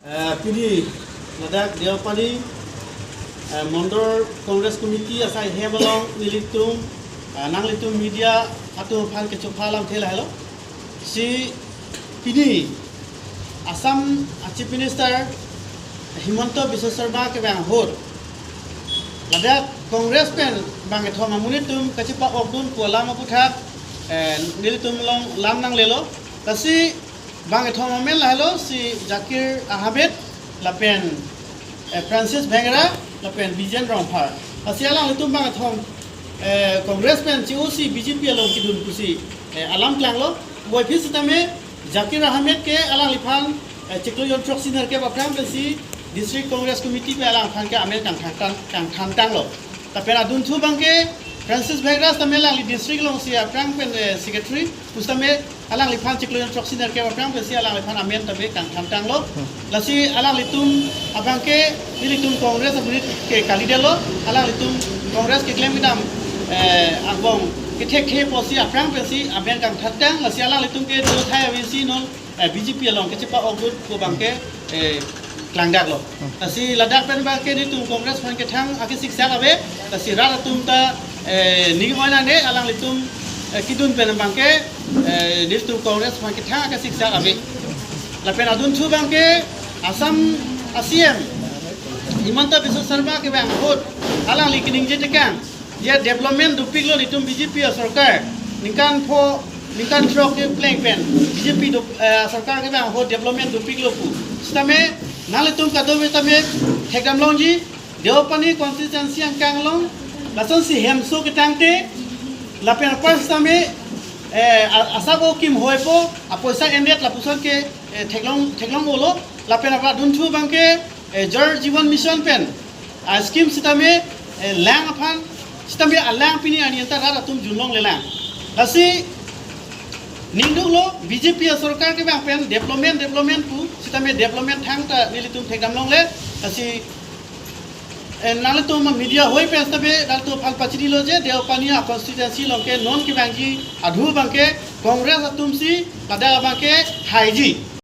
Pidi Ladak Deopani Mondor Congress Committee asai Hebalong Nilitum Nanglitum Media atau Pan Kecupalam Tela hello si Pidi Assam Chief Minister Himanto Biswa Sarma ke bang hor Ladak Congress pen bang ethoma munitum kacipa okdun kualama puthak Nilitum long lam nang lelo kasi bang ethoma men lahelo si Zakir Ahmed lapen Francis Bengara lapen Bijan Rongpar asialang itu bang ethom Congressman COC BJP along kidun kusi alam klang lo boy phis tame Zakir Ahmed ke alang lipan ciklo yon proxiner ke bapram si District Congress Committee pe alang phan ke amel kang tang lo tapi adun thu bang ke Francis Bengara tame alang district long si aprang pen secretaryustame alang lipan ciklo yon proxiner ke bapram si alang lipan amel tabe kang tang lo lasi alang litum abang ke litum Congress ke kalidelo alang litum Congress ke claim idam angbong ke tek posi aprang si amel kang tang lasi alang litum ke do thai avisi non BJP along ke cepa ogut ko bangke klangdak lo lasi ladak pen bangke litum Congress pan ke thang ake siksa abe lasi rara tum ta ni hoina ne alang litum kidun pen bangke litum Congress pan ke thang ake siksa abe lapen adun thu bangke Assam ASEAN Himanta Biswa Sarma ke bang hot alang likining je tekang dia development dupik lo litum BJP sarkar ningkan trok ke plank pen BJP sarkar ke bang hot development dupik lo pu stame nalitum kadobe tame thekdam longji Deopani constituency ang kanglong lason si hemso ke tangte lapen pas tame asabo kim hoipo apoisa endet lapusan ke theklong olo lapen apa dunchu bangke jar jiwan mission pen scheme sitame lang apan sitame alang pini anianta rara tum junlong lelang lasi ninduk lo BJP sarkar ke bang pen development pu sitame development thang ta nilitum thekdam long le lasi nalitum media hoi pen tabe dalto phal pachri lo je Deopani constituency longke non ke bangji adhu bangke Congress atumsi pada bangke haiji